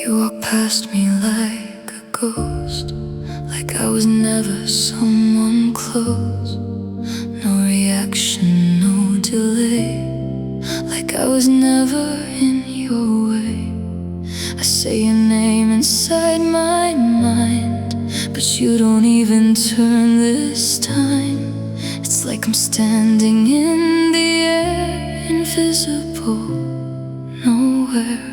You walked past me like a ghost, like I was never someone close. No reaction, no delay, like I was never in your way. I say your name inside my mind, but you don't even turn this time. It's like I'm standing in the air, invisible, nowhere.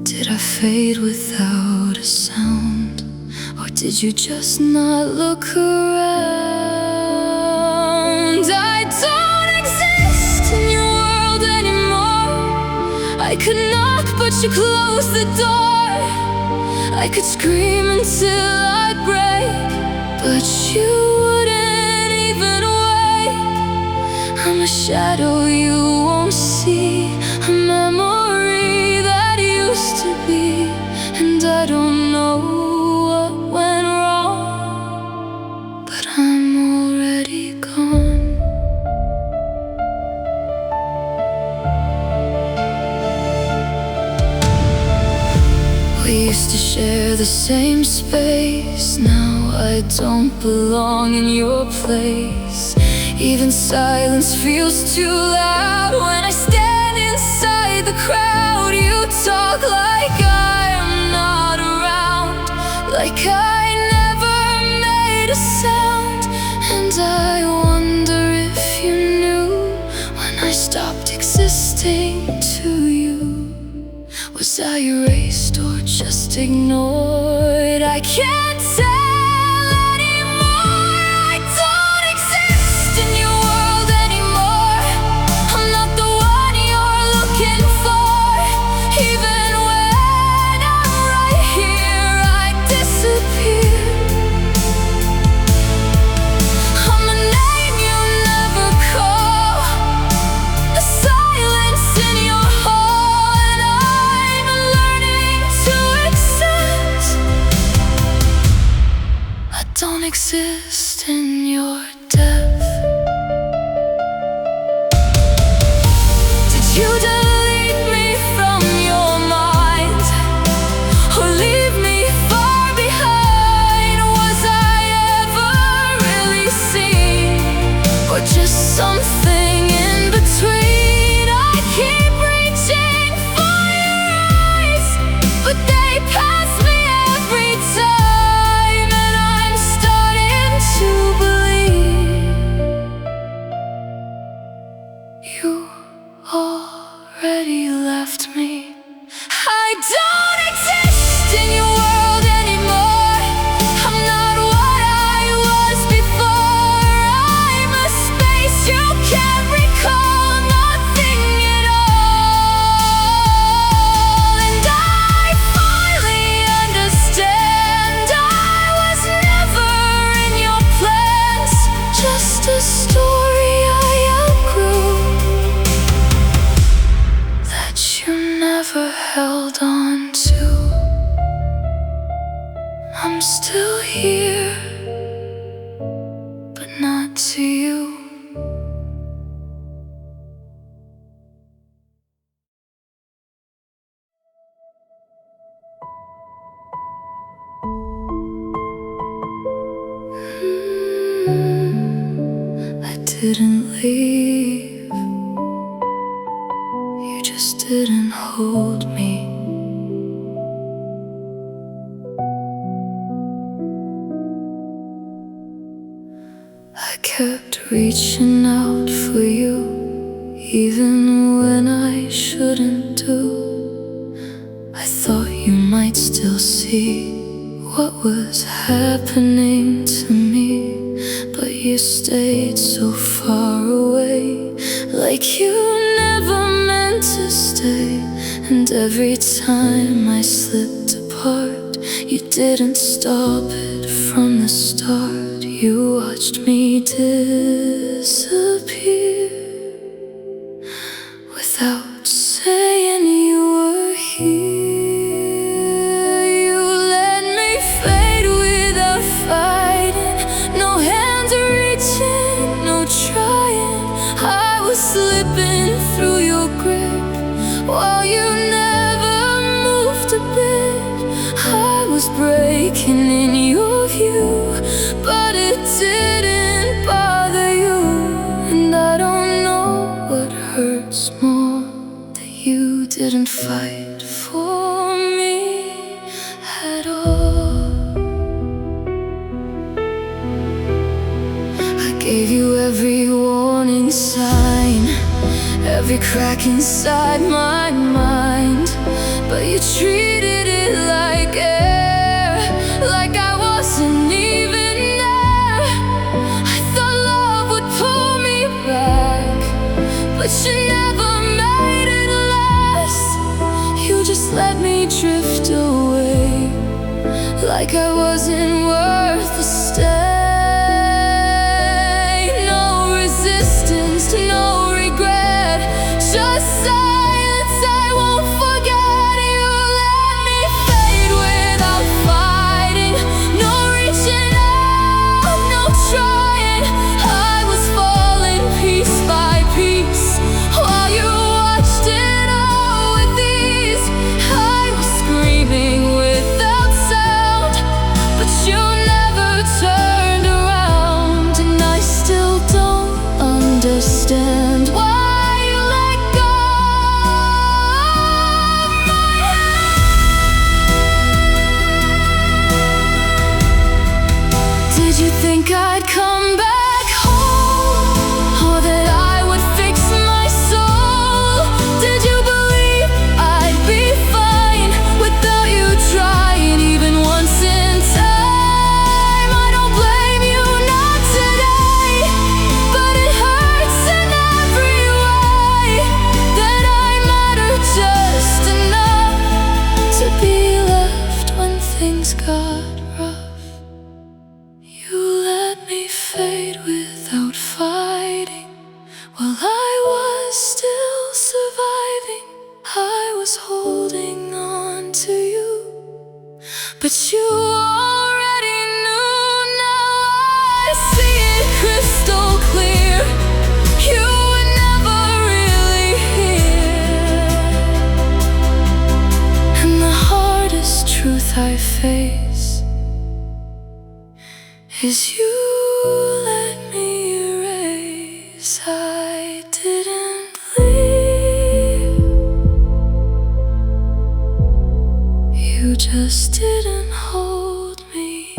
Did I fade without a sound, or did you just not look around? I don't exist in your world anymore. I could knock but you closed the door. I could scream until I break, but you wouldn't even wake. I'm a shadow you won't see, a memory that used to be. And I don't know what went wrong, but I'm already gone. We used to share the same space. Now I don't belong in your place. Even silence feels too loud. When I stand inside the crowd, you talk like I am not around, like I never made a sound. And I wonder if you knew when I stopped existing to you. Was I erased or just ignored? I can't tell anymore. I don't exist in your world anymore. I'm not the one you're looking for. Even when I'm right here, I disappear. I'm a name you never call, a silence in your heart. I'm learning to accept I don't exist in your death. Did you delete me from your mind, or leave me far behind? Was I ever really seen, or just something in between? I keep reaching for your eyes, but they pass me every time. And I'm starting to believe you already left me. I don't exist in your world anymore. I'm not what I was before. I'm a space you can't recall, nothing at all. And I finally understand I was never in your plans, just a story I outgrew that you never held on to. I'm still here, but not to you. I didn't leave, you just didn't hold me. I kept reaching out for you, even when I shouldn't do. I thought you might still see what was happening to me, but you stayed so far away, like you never meant to stay. And every time I slipped apart, you didn't stop it from the start. You watched me disappear without saying you were here. You let me fade without fighting, no hands reaching, no trying. I was slipping through your grip while you never moved a bit. I was breaking in your view, but it didn't bother you. And I don't know what hurts more, that you didn't fight for me at all. I gave you every warning sign, every crack inside my mind, but you treated it like air, like I wasn't even there. I thought love would pull me back, but you never made it last. You just let me drift away, like I wasn't worth the stay. No resistance, no regret, just silence I won't forget. You let me fade without fighting, no reaching out, no trying. I was falling piece by piece while you watched it all with ease. I was screaming without sound, but you but you already knew. Now I see it crystal clear. You were never really here. And the hardest truth I face is you let me erase. I didn't leave, you just didn't hold me.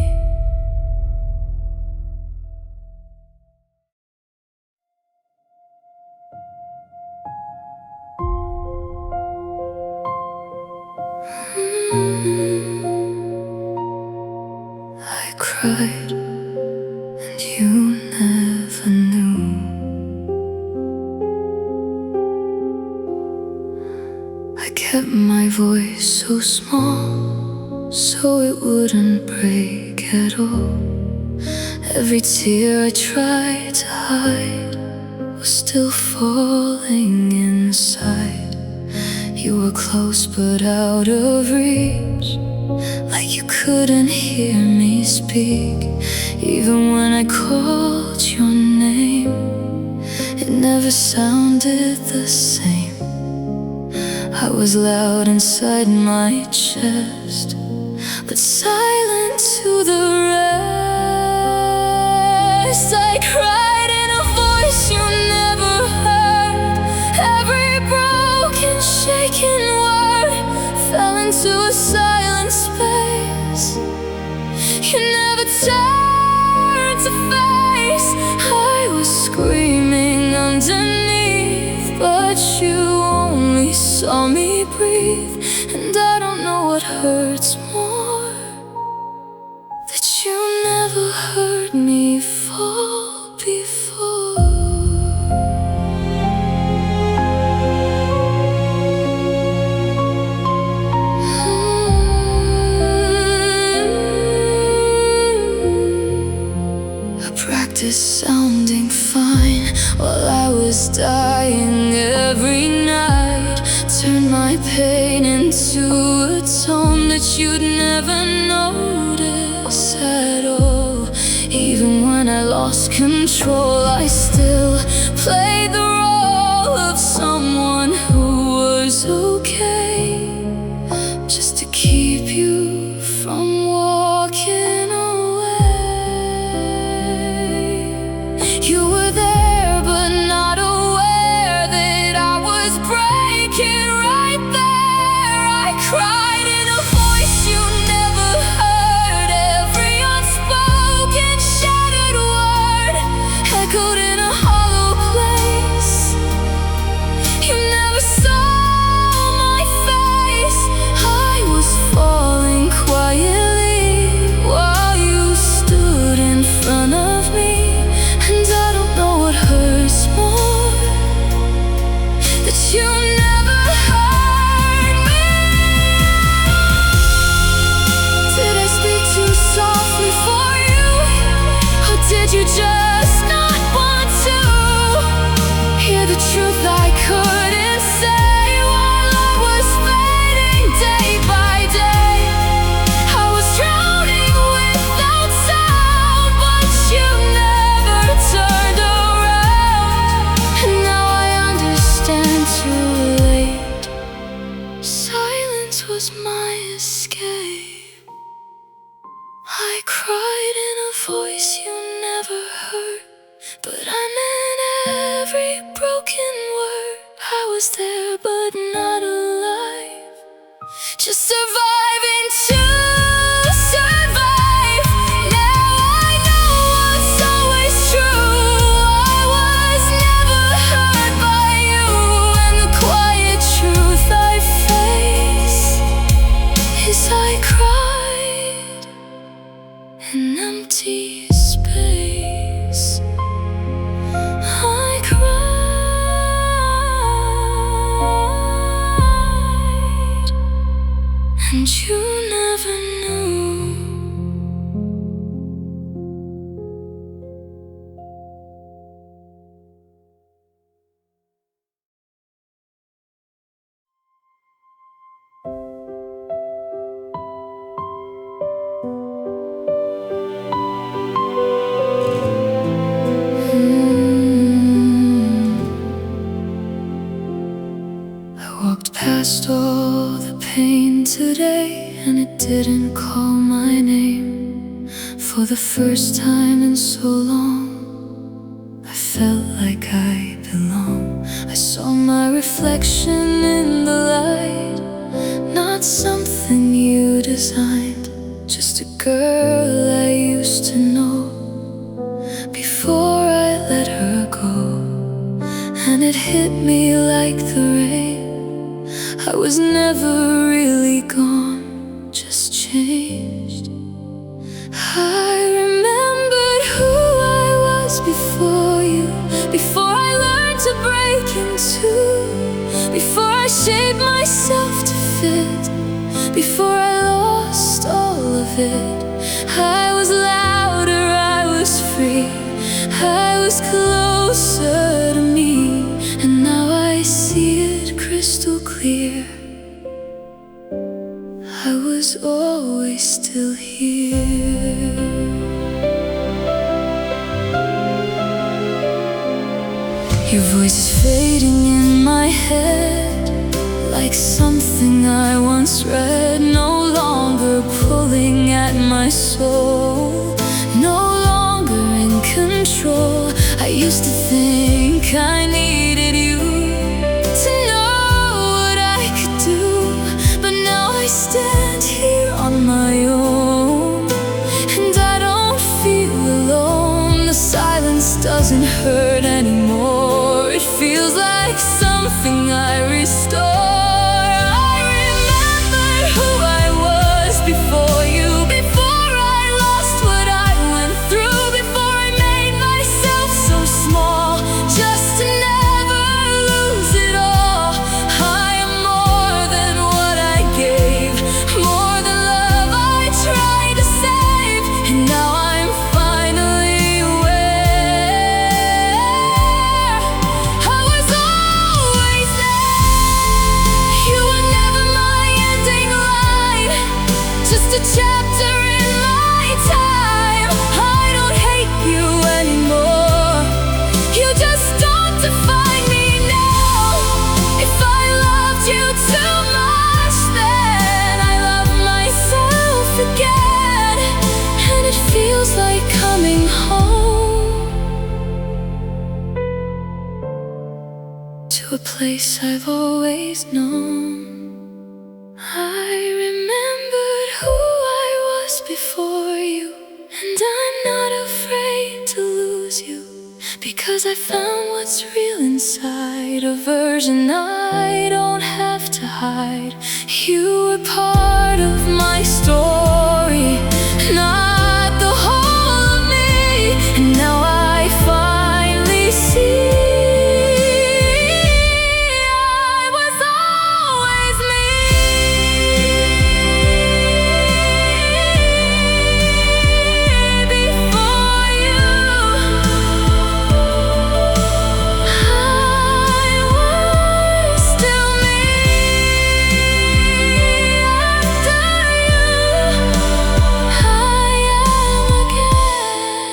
I cried and you never knew. I kept my voice so small so it wouldn't break at all. Every tear I tried to hide was still falling inside. You were close but out of reach, like you couldn't hear me speak. Even when I called your name, it never sounded the same. I was loud inside my chest, but silent to the rest. I cried in a voice you never heard. Every broken, shaken word fell into a silent space you never turned to face. I was screaming underneath, but you only saw me breathe. And I don't know what hurts more, that you never heard me fall before. I practiced sounding fine while I was dying every night. Turned my pain into a tone that you'd never notice at all. Even when I lost control, I still played the role of someone who was okay, just to keep you from walking away. You were there but not aware that I was breaking right there. I cried in a voice you never heard. Every unspoken shattered word echoed in a hollow place. You never saw my face. I was falling quietly while you stood in front of me. And I don't know what hurts more, that you never heard me. Did I speak too softly for you, or did you just not want to hear the truth I couldn't say while I was fading day by day? I was drowning without sound, but you never turned around. And now I understand too late. Silence was my escape. I cried in a voice you never heard, but I meant every broken word. I was there but not alive, just surviving to survive. Now I know what's always true. I was never hurt by you, and the quiet truth I face is I cried an empty space. I cried and didn't call my name. For the first time in so long, I felt like I belong. I saw my reflection in the light, not something you designed, just a girl I used to know before I let her go. And it hit me like the rain, I was never really gone, just changed. I remembered who I was before you, before I learned to break in two, before I shaped myself to fit, before I lost all of it. I was louder, I was free, I was closer to me, and now I see it crystal clear. I was always still here. Your voice is fading in my head, like something I once read, no longer pulling at my soul, no longer in control. I used to think I needed you to know what I could do, but now I stand here on my own, and I don't feel alone. The silence doesn't hurt anymore, it feels like something I restore. I remember who I was before you, before I lost what I went through, before I made myself so small, just to never lose it all. I am more than what I gave, more than love I tried to save, and now I'm finally where I was always there. You were never my ending line, just a chapter in my time. I don't hate you anymore, you just don't define me now. If I loved you too much, then I love myself again, and it feels like coming home to a place I've always known. I remembered who I was before you, and I'm not afraid to lose you, because I found what's real inside, a version I don't have to hide. You were part of my story, not the whole of me, and now I finally see I was always me. Before you, I was still me. After you, I am again.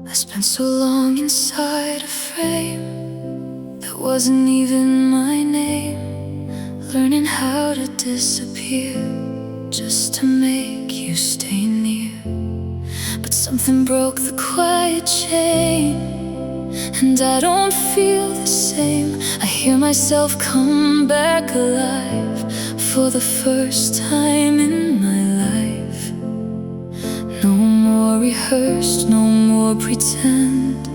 I spent so long inside a frame that wasn't even my name, learning how to disappear just to make you stay near. But something broke the quiet chain, and I don't feel the same. I hear myself come back alive for the first time in my life. No more rehearsed, no more pretend.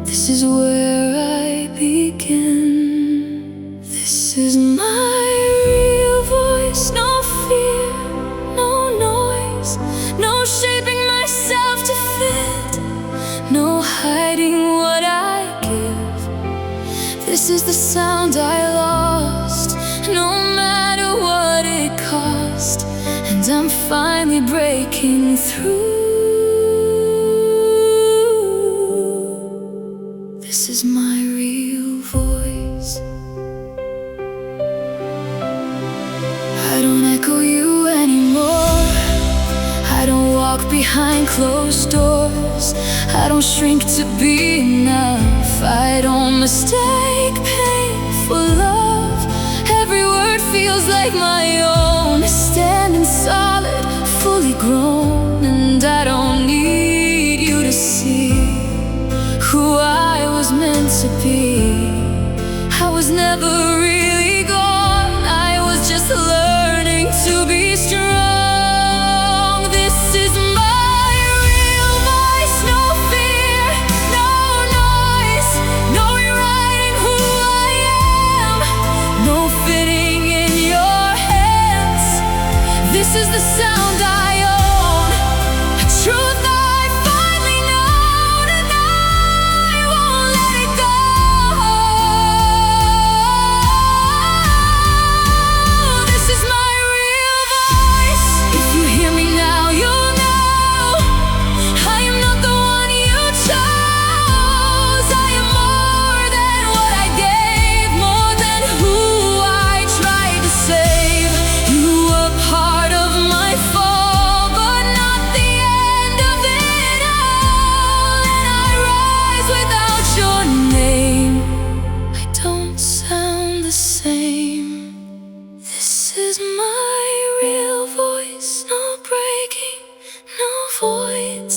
This is where I begin. This is my real voice, no fear, no noise, no shaping myself to fit, no hiding what I give. This is the sound I lost, no matter what it cost, and I'm finally breaking through. behind closed doors. I don't shrink to be enough. I don't mistake pain for love. Every word feels like my own, standing solid, fully grown. And I don't need you to see who I was meant to be. I was never really gone, I was just learning to be strong. This is my real voice, no fear, no noise, no rewriting who I am, no fitting in your hands. This is the sound I own, a truth I finally know, and I won't let it go. This is my real voice. If you hear me now, you'll know I am not the one you chose. I am more than what I gave, more than who I tried to save. You were part of my fall, but not the end of it all. And I rise without your name. I don't sound the same. This is my real voice, no breaking, no voids.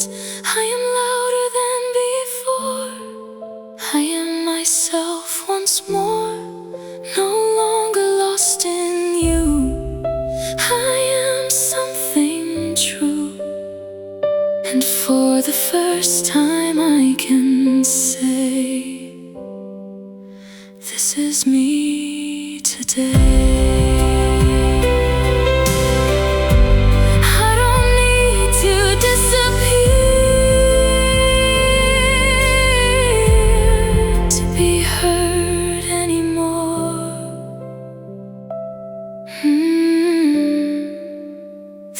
I am louder than before. I am myself once more, no longer lost in you. I am something true, and for the first time I can say, this is me today. I don't need to disappear to be heard anymore.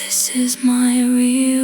This is my real